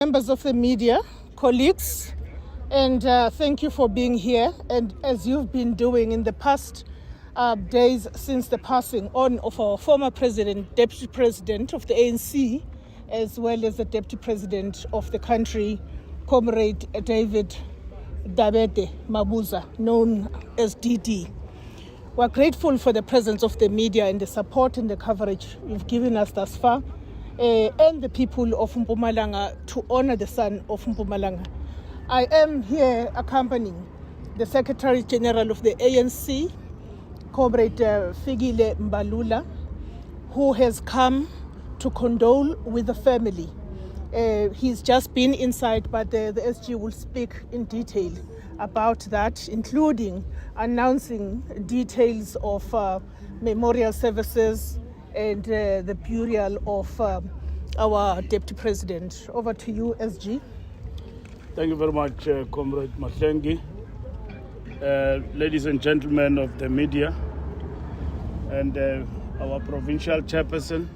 Members of the media, colleagues, and thank you for being here. And as you've been doing in the past days since the passing on of our former president, deputy president of the ANC, as well as the deputy president of the country, Comrade David DD Mabuza, known as DD. We're grateful for the presence of the media and the support and the coverage you've given us thus far, and the people of Mpumalanga to honor the son of Mpumalanga. I am here accompanying the Secretary General of the ANC, Comrade Fikile Mbalula, who has come to condole with the family. He's just been inside, but the SG will speak in detail about that, including announcing details of memorial services and the burial of our Deputy President. Over to you, SG. Thank you very much, Comrade Mahlengi. Ladies and gentlemen of the media, and our provincial chairperson,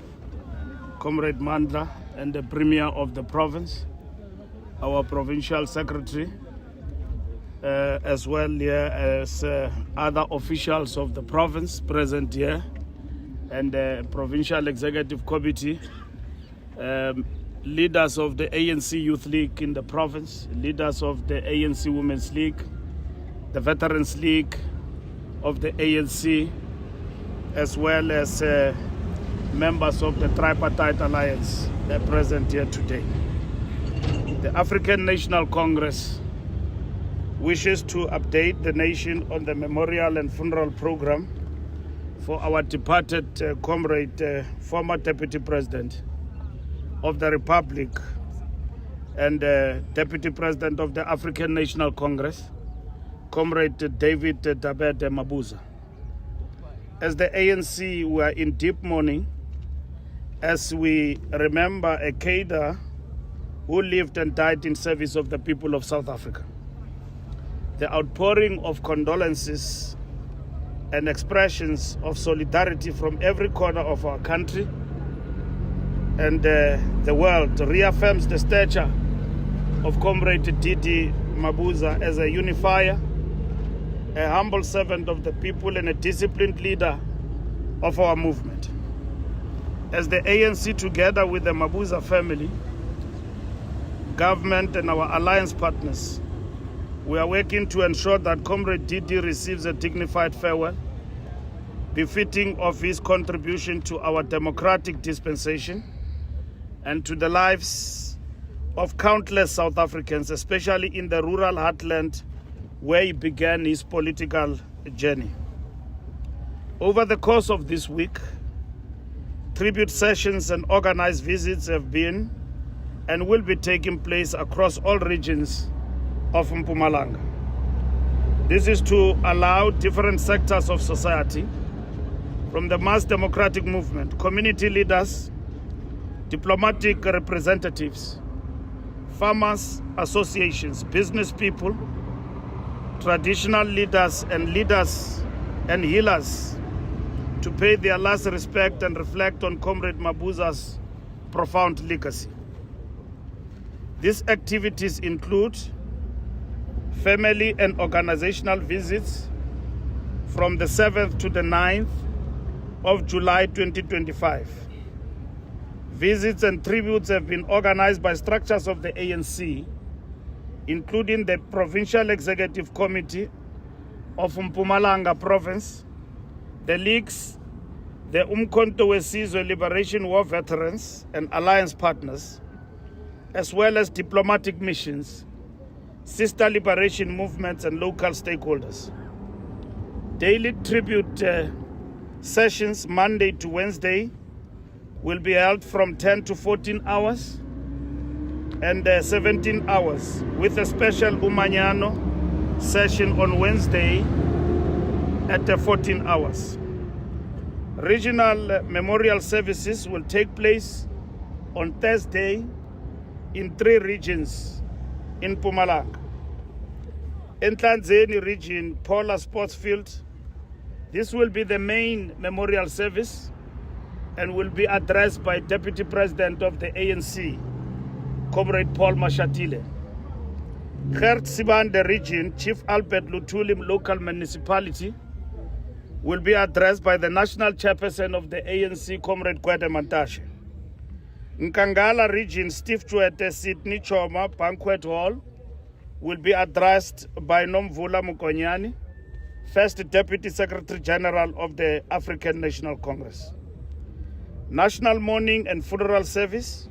Comrade Mandla, and the Premier of the province, our provincial secretary, as well as other officials of the province present here, and the provincial executive committee, leaders of the ANC Youth League in the province, leaders of the ANC Women's League, the Veterans League of the ANC, as well as members of the Tripartite Alliance present here today. The African National Congress wishes to update the nation on the memorial and funeral program for our departed comrade, former Deputy President of the Republic and Deputy President of the African National Congress, Comrade David DD Mabuza. As the ANC, we are in deep mourning as we remember a cadre who lived and died in service of the people of South Africa. The outpouring of condolences and expressions of solidarity from every corner of our country and the world reaffirms the stature of Comrade DD Mabuza as a unifier, a humble servant of the people, and a disciplined leader of our movement. As the ANC, together with the Mabuza family, government, and our alliance partners, we are working to ensure that Comrade DD receives a dignified farewell, befitting of his contribution to our democratic dispensation and to the lives of countless South Africans, especially in the rural heartland where he began his political journey. Over the course of this week, tribute sessions and organized visits have been and will be taking place across all regions of Mpumalanga. This is to allow different sectors of society, from the mass democratic movement, community leaders, diplomatic representatives, farmers associations, business people, traditional leaders and healers to pay their last respect and reflect on Comrade Mabuza's profound legacy. These activities include family and organizational visits from the 7th to the 9th of July 2025. Visits and tributes have been organized by structures of the ANC, including the Provincial Executive Committee of Mpumalanga Province, the leagues, the Umkhonto weSizwe Liberation War veterans and alliance partners, as well as diplomatic missions, sister liberation movements, and local stakeholders. Daily tribute sessions Monday to Wednesday will be held from 10 to 14 hours and 17 hours, with a special Umanyano session on Wednesday at 14 hours. Regional memorial services will take place on Thursday in 3 regions in Mpumalanga. In Nhlanzeni region, Paula Sports Field, this will be the main memorial service and will be addressed by Deputy President of the ANC, Comrade Paul Mashatile. Gert Sibande Region, Chief Albert Lutuli Local Municipality, will be addressed by the National Chairperson of the ANC, Comrade Gwede Mantashe. Nkangala Region, Steve Chwete Sydney Choma Banquet Hall, will be addressed by Nomvula Mukonyani, First Deputy Secretary General of the African National Congress. National Mourning and Funeral Service.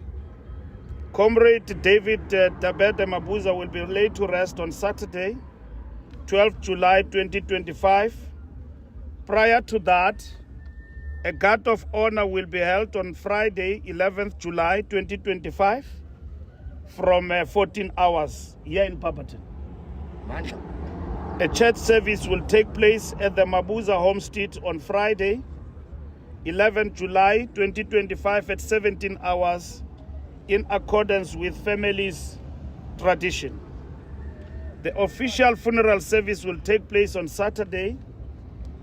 Comrade David DD Mabuza will be laid to rest on Saturday, 12 July 2025. Prior to that, a guard of honor will be held on Friday, 11th July 2025 from 14 hours here in Barberton. A church service will take place at the Mabuza homestead on Friday, 11th July 2025 at 17 hours in accordance with family's tradition. The official funeral service will take place on Saturday,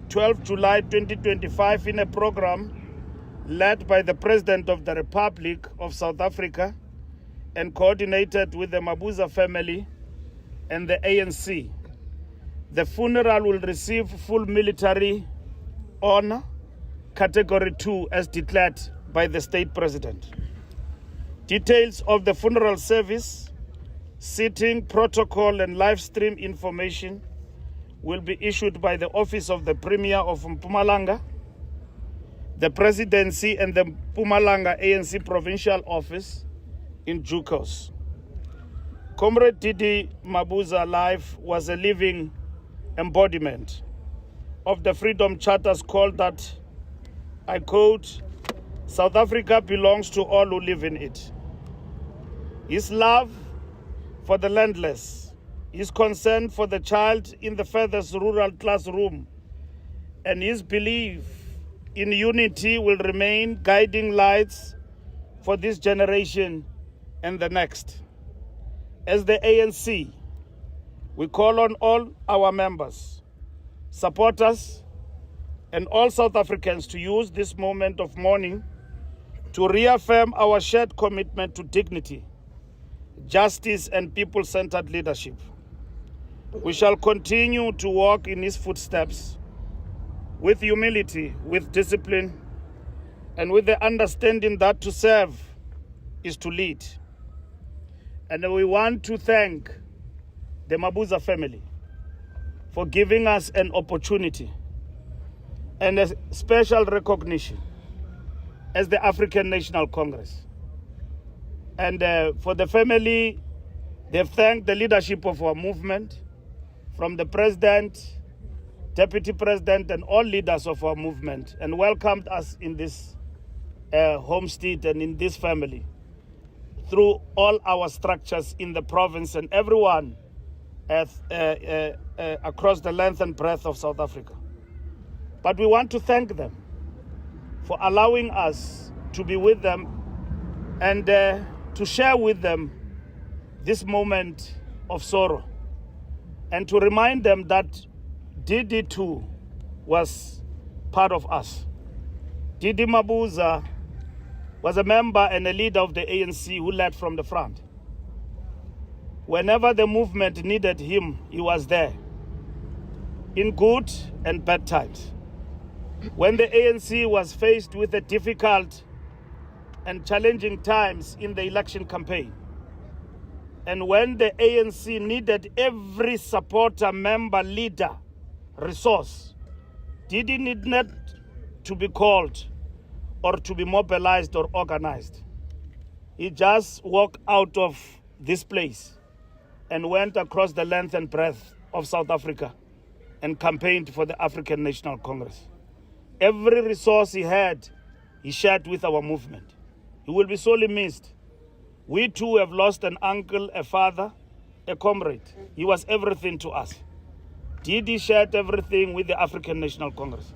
12 July 2025 in a program led by the President of the Republic of South Africa and coordinated with the Mabuza family and the ANC. The funeral will receive full military honor, Category 2 as declared by the State President. Details of the funeral service, seating, protocol and live stream information will be issued by the Office of the Premier of Mpumalanga, the Presidency and the Mpumalanga ANC Provincial Office in due course. Comrade DD Mabuza life was a living embodiment of the Freedom Charter's call that, I quote, "South Africa belongs to all who live in it." His love for the landless, his concern for the child in the furthest rural classroom, and his belief in unity will remain guiding lights for this generation and the next. As the ANC, we call on all our members, supporters, and all South Africans to use this moment of mourning to reaffirm our shared commitment to dignity, justice, and people-centered leadership. We shall continue to walk in his footsteps with humility, with discipline, and with the understanding that to serve is to lead. And we want to thank the Mabuza family for giving us an opportunity and a special recognition as the African National Congress. And for the family, they've thanked the leadership of our movement, from the President, Deputy President, and all leaders of our movement, and welcomed us in this homestead and in this family through all our structures in the province and everyone across the length and breadth of South Africa. But we want to thank them for allowing us to be with them and to share with them this moment of sorrow, and to remind them that DD too was part of us. DD Mabuza was a member and a leader of the ANC who led from the front. Whenever the movement needed him, he was there, in good and bad times. When the ANC was faced with the difficult and challenging times in the election campaign, and when the ANC needed every supporter, member, leader, resource, DD need not to be called or to be mobilized or organized. He just walked out of this place and went across the length and breadth of South Africa and campaigned for the African National Congress. Every resource he had, he shared with our movement. He will be sorely missed. We too have lost an uncle, a father, a comrade. He was everything to us. DD shared everything with the African National Congress.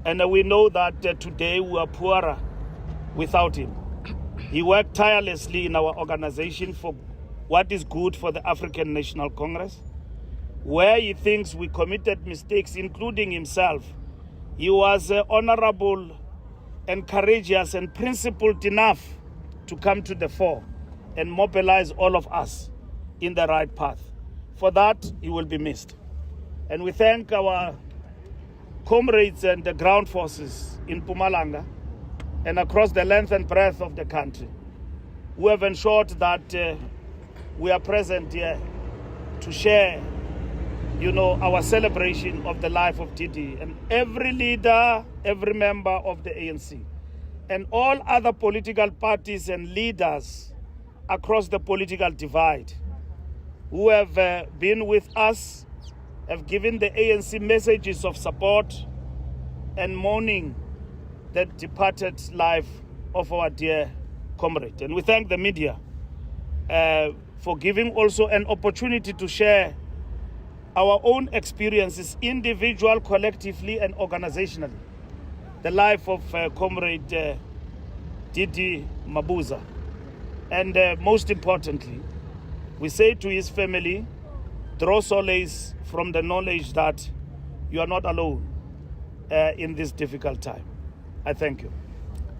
And we know that today we are poorer without him. He worked tirelessly in our organization for what is good for the African National Congress. Where he thinks we committed mistakes, including himself, he was honorable and courageous and principled enough to come to the fore and mobilize all of us in the right path. For that, he will be missed. And we thank our comrades and the ground forces in Mpumalanga and across the length and breadth of the country who have ensured that we are present here to share, our celebration of the life of DD. And every leader, every member of the ANC, and all other political parties and leaders across the political divide who have been with us, have given the ANC messages of support and mourning the departed life of our dear comrade. And we thank the media for giving also an opportunity to share our own experiences, individual, collectively, and organizationally. The life of Comrade DD Mabuza. And most importantly, we say to his family, draw solace from the knowledge that you are not alone in this difficult time. I thank you.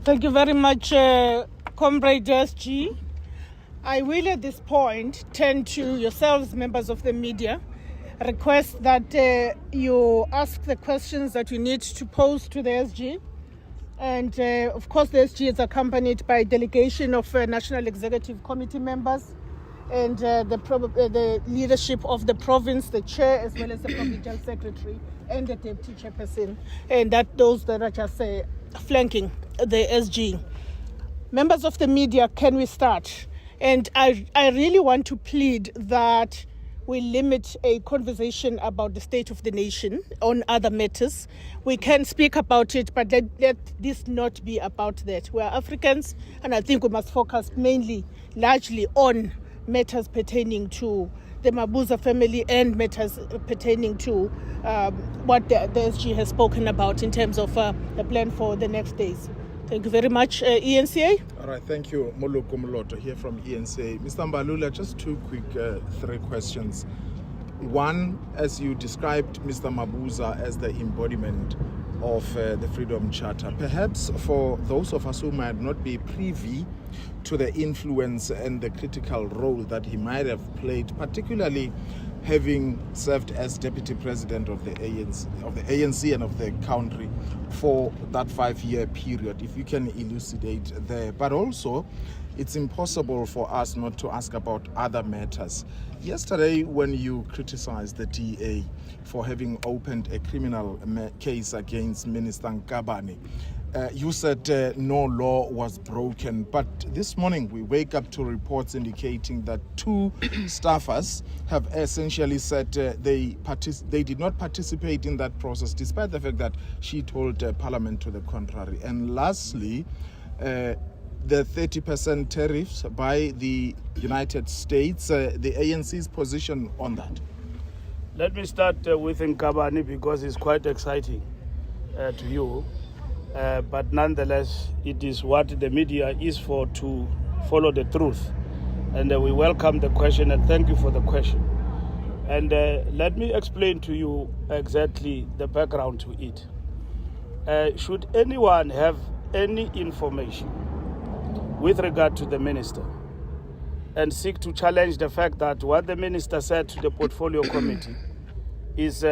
Thank you very much, Comrade SG. I will at this point turn to yourselves, members of the media, request that you ask the questions that you need to pose to the SG. And of course, the SG is accompanied by a delegation of National Executive Committee members and the leadership of the province, the chair, as well as the provincial secretary and the deputy chairperson, and those that are just flanking the SG. Members of the media, can we start? And I really want to plead that we limit a conversation about the state of the nation on other matters. We can speak about it, but let this not be about that. We are Africans, and I think we must focus largely on matters pertaining to the Mabuza family and matters pertaining to what the SG has spoken about in terms of the plan for the next days. Thank you very much, ENCA. All right, thank you. Moloko Moloto here from ENCA. Mr. Mbalula, just two quick three questions. One, as you described Mr. Mabuza as the embodiment of the Freedom Charter, perhaps for those of us who might not be privy to the influence and the critical role that he might have played, particularly having served as deputy president of the ANC and of the country for that 5-year period, if you can elucidate there. But also, it's impossible for us not to ask about other matters. Yesterday, when you criticized the DA for having opened a criminal case against Minister Nkabane, you said no law was broken, but this morning we wake up to reports indicating that 2 staffers have essentially said they did not participate in that process, despite the fact that she told Parliament to the contrary. And lastly, the 30% tariffs by the United States, the ANC's position on that. Let me start with Nkabane because it's quite exciting to you. But nonetheless, it is what the media is for, to follow the truth. And we welcome the question and thank you for the question. And let me explain to you exactly the background to it. Should anyone have any information with regard to the minister and seek to challenge the fact that what the minister said to the portfolio committee is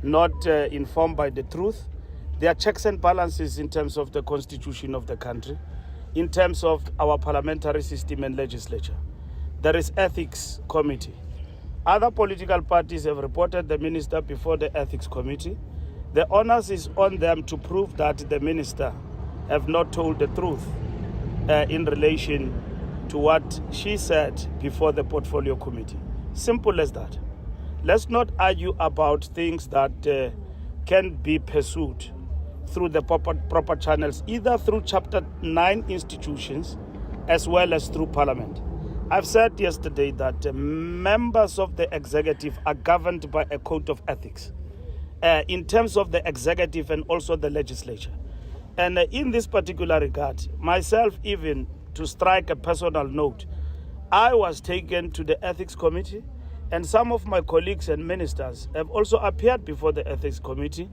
not informed by the truth, there are checks and balances in terms of the constitution of the country, in terms of our parliamentary system and legislature. There is ethics committee. Other political parties have reported the minister before the ethics committee. The onus is on them to prove that the minister have not told the truth in relation to what she said before the portfolio committee. Simple as that. Let's not argue about things that can be pursued through the proper channels, either through Chapter 9 institutions as well as through Parliament. I've said yesterday that members of the executive are governed by a code of ethics in terms of the executive and also the legislature. And in this particular regard, myself, even to strike a personal note, I was taken to the ethics committee, and some of my colleagues and ministers have also appeared before the ethics committee.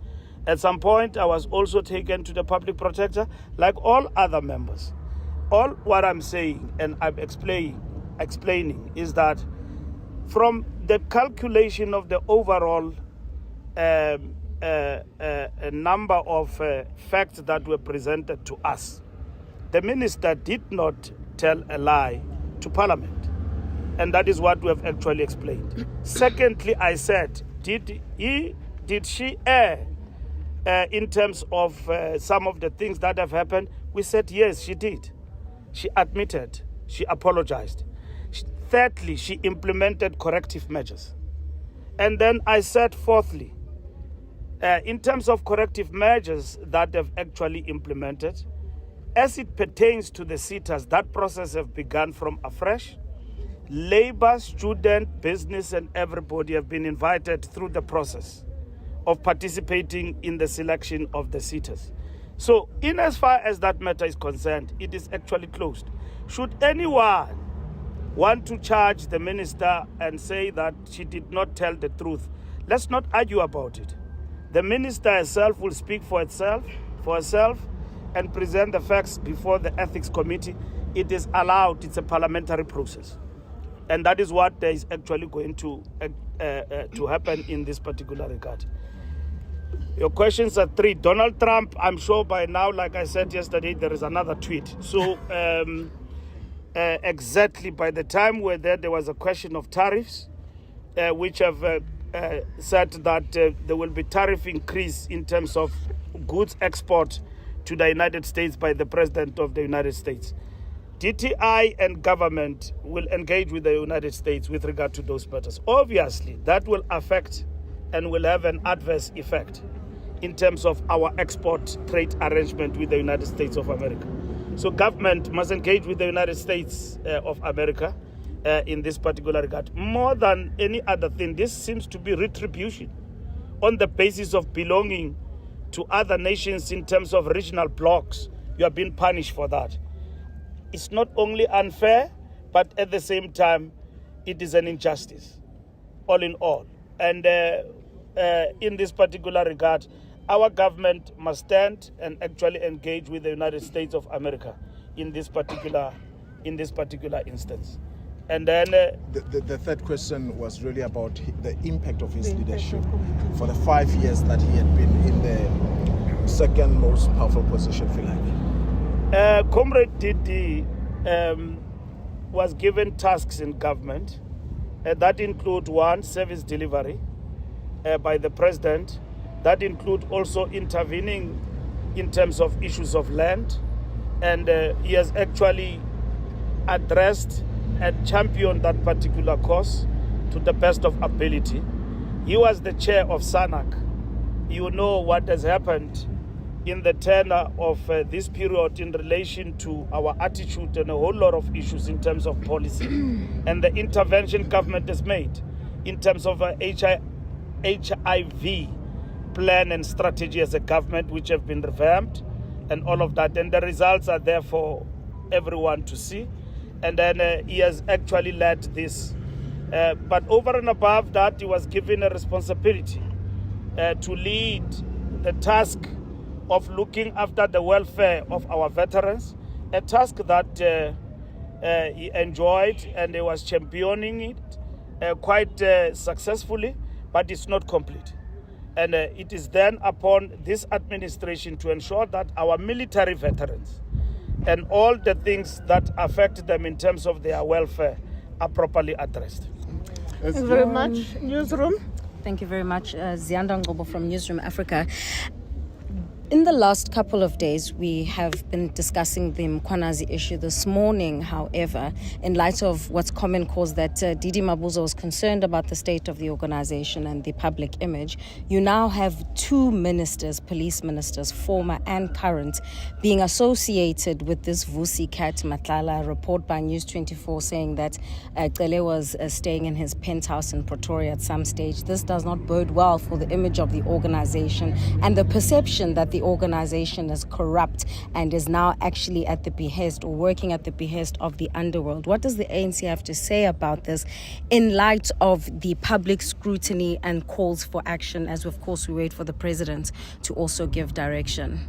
At some point, I was also taken to the public protector, like all other members. All what I'm saying and I'm explaining is that from the calculation of the overall number of facts that were presented to us, the minister did not tell a lie to Parliament. And that is what we have actually explained. Secondly, I said, did she err in terms of some of the things that have happened? We said, yes, she did. She admitted, she apologized. Thirdly, she implemented corrective measures. And then I said, fourthly, in terms of corrective measures that have actually implemented, as it pertains to the sitters, that process have begun from afresh. Labor, student, business, and everybody have been invited through the process of participating in the selection of the sitters. So, in as far as that matter is concerned, it is actually closed. Should anyone want to charge the minister and say that she did not tell the truth, let's not argue about it. The minister herself will speak for herself, and present the facts before the ethics committee. It is allowed. It's a parliamentary process. And that is what is actually going to happen in this particular regard. Your questions are three. Donald Trump, I'm sure by now, like I said yesterday, there is another tweet. So exactly by the time we're there was a question of tariffs, which have said that there will be tariff increase in terms of goods export to the United States by the President of the United States. DTI and government will engage with the United States with regard to those matters. Obviously, that will affect and will have an adverse effect in terms of our export trade arrangement with the United States of America. So government must engage with the United States of America in this particular regard. More than any other thing, this seems to be retribution on the basis of belonging to other nations in terms of regional blocs. You are being punished for that. It's not only unfair, but at the same time, it is an injustice, all in all. And in this particular regard, our government must stand and actually engage with the United States of America in this particular instance. And then the third question was really about the impact of his leadership for the 5 years that he had been in the second most powerful position, if you like. Comrade DD was given tasks in government that include one, service delivery by the president. That include also intervening in terms of issues of land. And he has actually addressed and championed that particular cause to the best of ability. He was the chair of SANAC. You know what has happened in the tenor of this period in relation to our attitude and a whole lot of issues in terms of policy and the intervention government has made in terms of HIV plan and strategy as a government, which have been revamped and all of that. And the results are there for everyone to see. And then he has actually led this. But over and above that, he was given a responsibility to lead the task of looking after the welfare of our veterans, a task that he enjoyed and he was championing it quite successfully, but it's not complete. And it is then upon this administration to ensure that our military veterans and all the things that affect them in terms of their welfare are properly addressed. Thank you very much. Newsroom. Thank you very much. Zianda Ngobo from Newsroom Africa. In the last couple of days, we have been discussing the Mkhwanazi issue. This morning, however, in light of what's common cause that DD Mabuza was concerned about the state of the organization and the public image, you now have two ministers, police ministers, former and current, being associated with this Vusi Cat Matlala report by News 24 saying that Cde was staying in his penthouse in Pretoria at some stage. This does not bode well for the image of the organization and the perception that the organization is corrupt and is now actually at the behest or working at the behest of the underworld. What does the ANC have to say about this in light of the public scrutiny and calls for action, as of course we wait for the president to also give direction?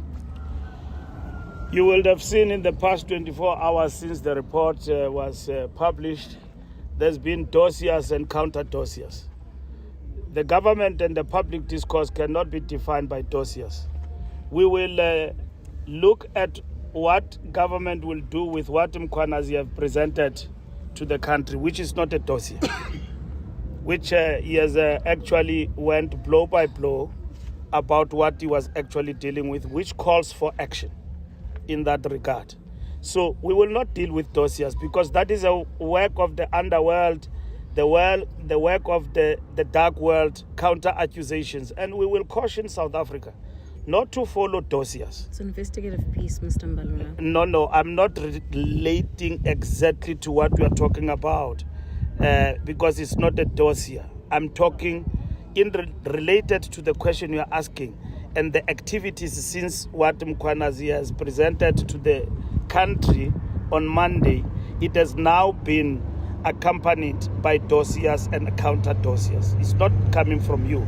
You will have seen in the past 24 hours since the report was published, there's been dossiers and counter-dossiers. The government and the public discourse cannot be defined by dossiers. We will look at what government will do with what Mkhwanazi have presented to the country, which is not a dossier, which he has actually went blow by blow about what he was actually dealing with, which calls for action in that regard. So we will not deal with dossiers because that is a work of the underworld, the work of the dark world, counter accusations, and we will caution South Africa not to follow dossiers. It's an investigative piece, Mr. Mbalula. No, I'm not relating exactly to what we are talking about because it's not a dossier. I'm talking related to the question you are asking and the activities since what Mkhwanazi has presented to the country on Monday. It has now been accompanied by dossiers and counter dossiers. It's not coming from you.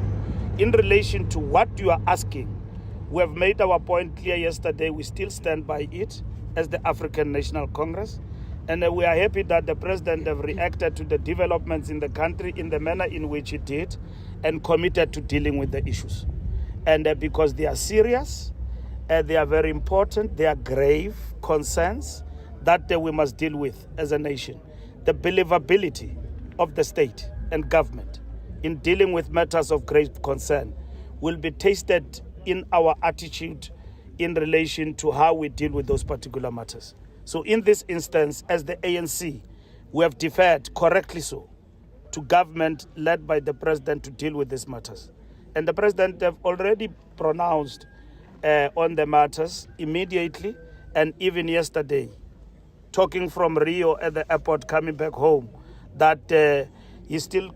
In relation to what you are asking, we have made our point clear yesterday. We still stand by it as the African National Congress. And we are happy that the president have reacted to the developments in the country in the manner in which he did and committed to dealing with the issues. And because they are serious, they are very important, they are grave concerns that we must deal with as a nation. The believability of the state and government in dealing with matters of great concern will be tested in our attitude in relation to how we deal with those particular matters. So in this instance, as the ANC, we have deferred, correctly so, to government led by the president to deal with these matters. And the president have already pronounced on the matters immediately and even yesterday, talking from Rio at the airport coming back home, that he still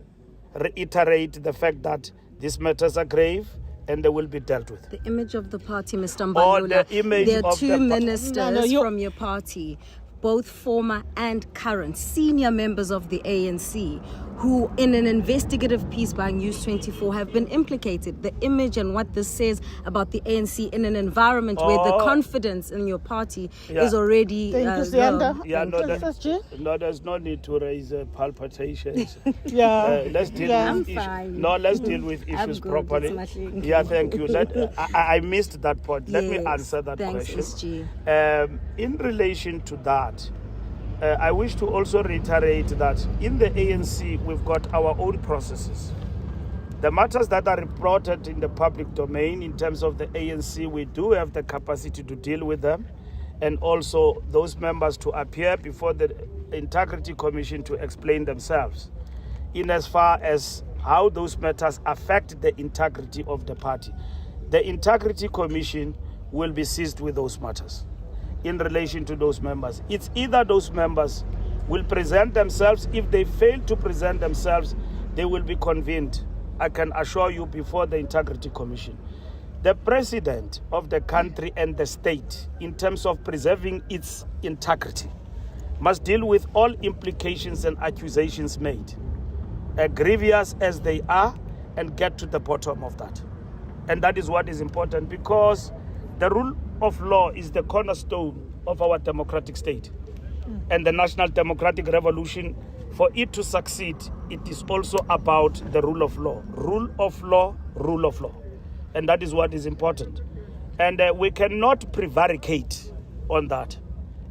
reiterate the fact that these matters are grave and they will be dealt with. The image of the party, Mr. Mbalula, there are two ministers from your party, both former and current senior members of the ANC, who in an investigative piece by News 24 have been implicated. The image and what this says about the ANC in an environment where the confidence in your party is already low. No, there's no need to raise palpitations. Let's deal with issues. No, let's deal with issues properly. Thank you. I missed that point. Let me answer that question. SG. In relation to that, I wish to also reiterate that in the ANC, we've got our own processes. The matters that are reported in the public domain in terms of the ANC, we do have the capacity to deal with them, and also those members to appear before the Integrity Commission to explain themselves in as far as how those matters affect the integrity of the party. The Integrity Commission will be seized with those matters. In relation to those members, it's either those members will present themselves. If they fail to present themselves, they will be convened, I can assure you, before the Integrity Commission. The president of the country and the state, in terms of preserving its integrity, must deal with all implications and accusations made, grievous as they are, and get to the bottom of that. And that is what is important, because the rule of law is the cornerstone of our democratic state. And the National Democratic Revolution, for it to succeed, it is also about the rule of law. Rule of law, rule of law. And that is what is important. And we cannot prevaricate on that.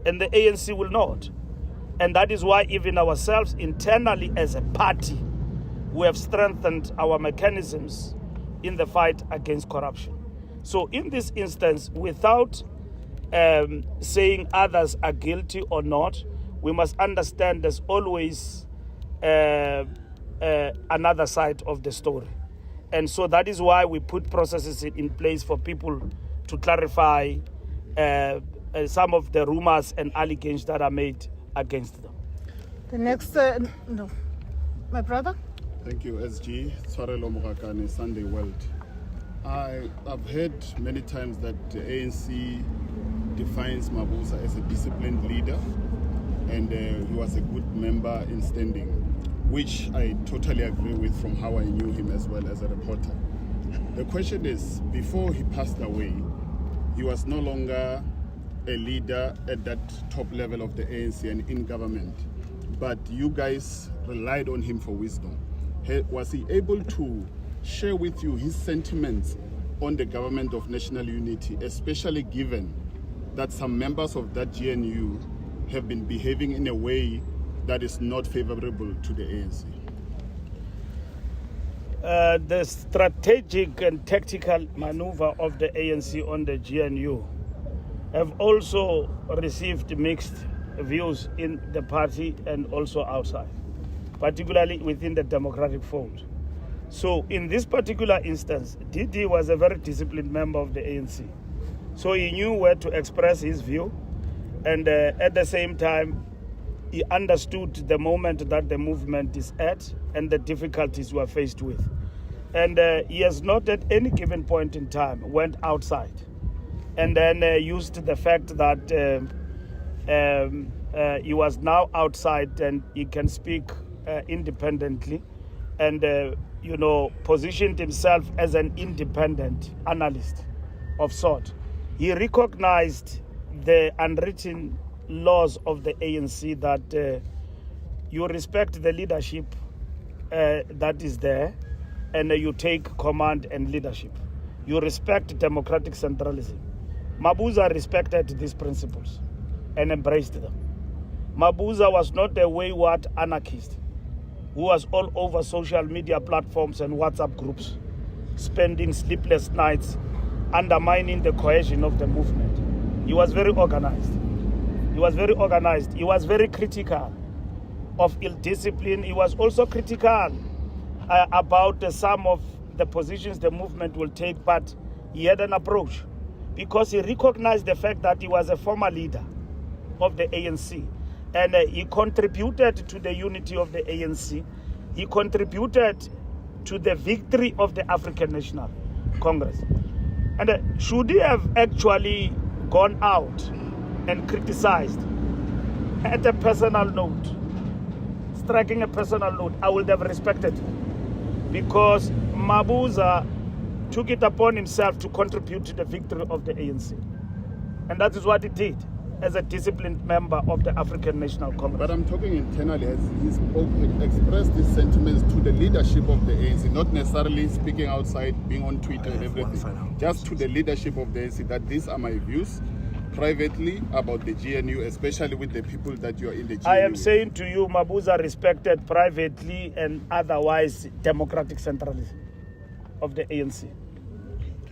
And the ANC will not. And that is why even ourselves internally as a party, we have strengthened our mechanisms in the fight against corruption. So in this instance, without saying others are guilty or not, we must understand there's always another side of the story. And so that is why we put processes in place for people to clarify some of the rumors and allegations that are made against them. The next, my brother. Thank you, SG. Tshwarelo Morakane, Sunday World. I've heard many times that the ANC defines Mabuza as a disciplined leader, and he was a good member in standing, which I totally agree with from how I knew him as well as a reporter. The question is, before he passed away, he was no longer a leader at that top level of the ANC and in government, but you guys relied on him for wisdom. Was he able to share with you his sentiments on the government of national unity, especially given that some members of that GNU have been behaving in a way that is not favorable to the ANC? The strategic and tactical maneuver of the ANC on the GNU have also received mixed views in the party and also outside, particularly within the democratic fold. So in this particular instance, DD was a very disciplined member of the ANC. So he knew where to express his view, and at the same time, he understood the moment that the movement is at and the difficulties we are faced with. And he has not at any given point in time went outside and then used the fact that he was now outside and he can speak independently and, positioned himself as an independent analyst of sort. He recognized the unwritten laws of the ANC that you respect the leadership that is there, and you take command and leadership. You respect democratic centralism. Mabuza respected these principles and embraced them. Mabuza was not a wayward anarchist who was all over social media platforms and WhatsApp groups, spending sleepless nights, undermining the cohesion of the movement. He was very organized. He was very organized. He was very critical of ill discipline. He was also critical about some of the positions the movement will take, but he had an approach because he recognized the fact that he was a former leader of the ANC, and he contributed to the unity of the ANC. He contributed to the victory of the African National Congress. And should he have actually gone out and criticized at a personal note, striking a personal note, I would have respected him, because Mabuza took it upon himself to contribute to the victory of the ANC. And that is what he did as a disciplined member of the African National Congress. But I'm talking internally, as he's expressed his sentiments to the leadership of the ANC, not necessarily speaking outside, being on Twitter and everything, just to the leadership of the ANC, that these are my views privately about the GNU, especially with the people that you are in the GNU. I am saying to you, Mabuza respected privately and otherwise democratic centralism of the ANC.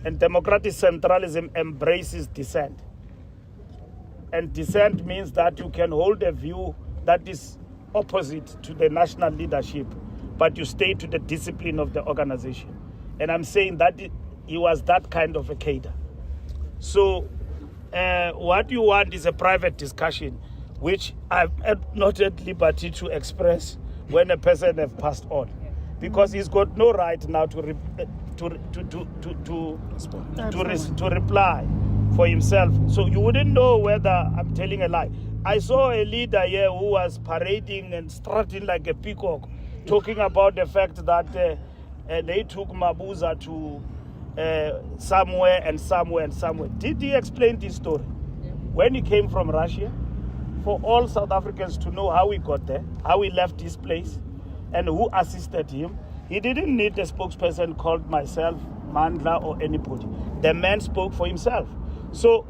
And democratic centralism embraces dissent. And dissent means that you can hold a view that is opposite to the national leadership, but you stay to the discipline of the organization. And I'm saying that he was that kind of a cadre. So what you want is a private discussion, which I'm not at liberty to express when a person has passed on, because he's got no right now to reply for himself. So you wouldn't know whether I'm telling a lie. I saw a leader here who was parading and strutting like a peacock, talking about the fact that they took Mabuza to somewhere and somewhere and somewhere. Did he explain this story? When he came from Russia, for all South Africans to know how he got there, how he left his place, and who assisted him. He didn't need a spokesperson called myself, Mandla, or anybody. The man spoke for himself. So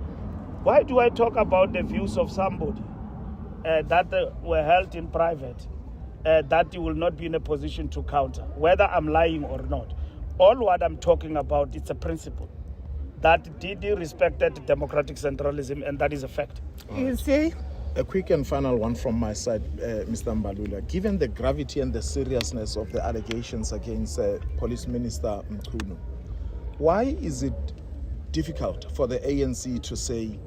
why do I talk about the views of somebody that were held in private, that he will not be in a position to counter, whether I'm lying or not? All what I'm talking about, it's a principle that DD respected democratic centralism, and that is a fact. You see? A quick and final one from my side, Mr. Mbalula. Given the gravity and the seriousness of the allegations against Police Minister Mchunu, why is it difficult for the ANC to say,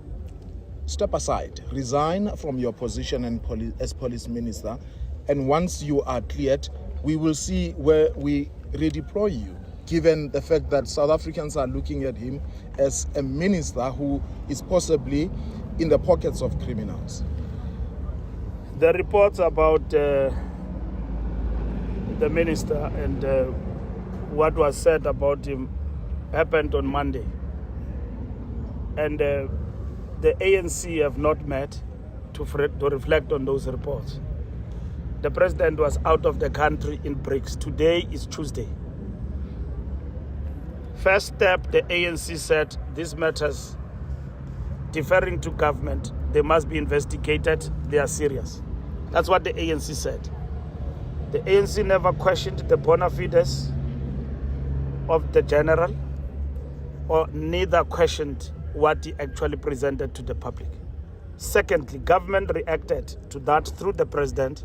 step aside, resign from your position as police minister, and once you are cleared, we will see where we redeploy you, given the fact that South Africans are looking at him as a minister who is possibly in the pockets of criminals? The reports about the minister and what was said about him happened on Monday. And the ANC have not met to reflect on those reports. The president was out of the country in BRICS. Today is Tuesday. First step, the ANC said these matters deferring to government, they must be investigated, they are serious. That's what the ANC said. The ANC never questioned the bona fides of the general, or neither questioned what he actually presented to the public. Secondly, government reacted to that through the president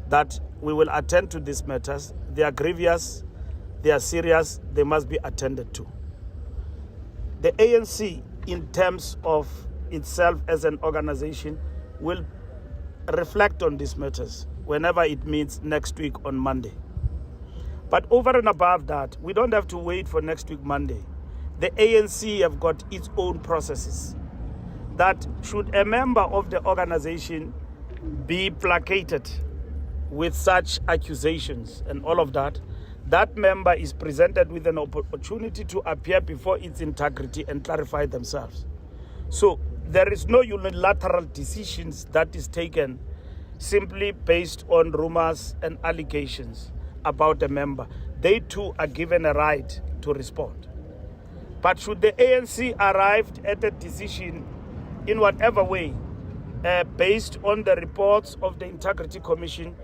that we will attend to these matters. They are grievous, they are serious, they must be attended to. The ANC, in terms of itself as an organization, will reflect on these matters whenever it meets next week on Monday. But over and above that, we don't have to wait for next week Monday. The ANC have got its own processes that should a member of the organization be placated with such accusations and all of that, that member is presented with an opportunity to appear before its integrity and clarify themselves. So there is no unilateral decisions that is taken simply based on rumors and allegations about a member. They too are given a right to respond. But should the ANC arrive at a decision in whatever way, based on the reports of the Integrity Commission,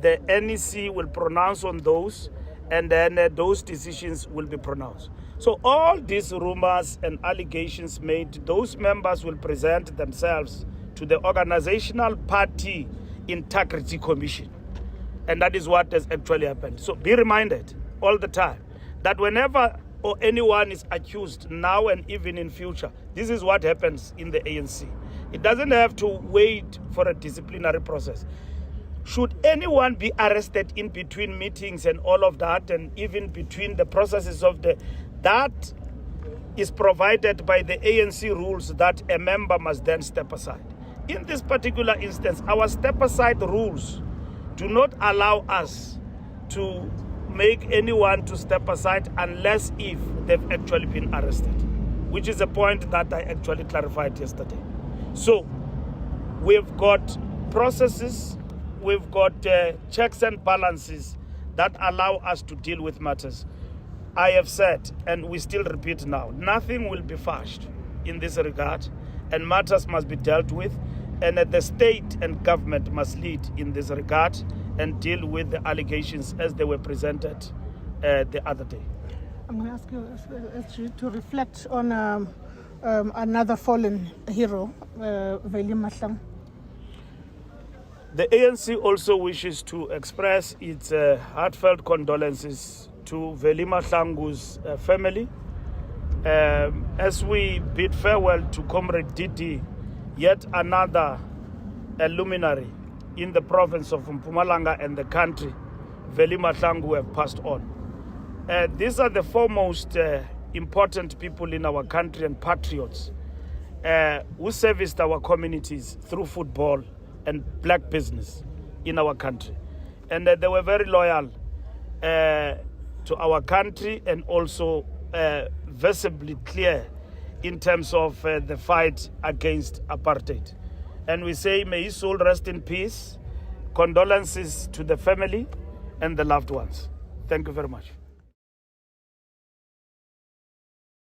the NEC will pronounce on those, and then those decisions will be pronounced. So all these rumors and allegations made, those members will present themselves to the Organizational Party Integrity Commission. And that is what has actually happened. So be reminded all the time that whenever or anyone is accused now and even in future, this is what happens in the ANC. It doesn't have to wait for a disciplinary process. Should anyone be arrested in between meetings and all of that, and even between the processes of that is provided by the ANC rules that a member must then step aside. In this particular instance, our step aside rules do not allow us to make anyone to step aside unless if they've actually been arrested, which is a point that I actually clarified yesterday. So we've got processes, we've got checks and balances that allow us to deal with matters. I have said, and we still repeat now, nothing will be fudged in this regard, and matters must be dealt with, and the state and government must lead in this regard and deal with the allegations as they were presented the other day. I'm going to ask you, SG, to reflect on another fallen hero, Veli Mahlangu. The ANC also wishes to express its heartfelt condolences to Veli Mahlangu's family. As we bid farewell to Comrade DD, yet another luminary in the province of Mpumalanga and the country, Veli Mahlangu, have passed on. These are the foremost important people in our country and patriots who serviced our communities through football and black business in our country. And they were very loyal to our country and also visibly clear in terms of the fight against apartheid. And we say, may his soul rest in peace. Condolences to the family and the loved ones. Thank you very much.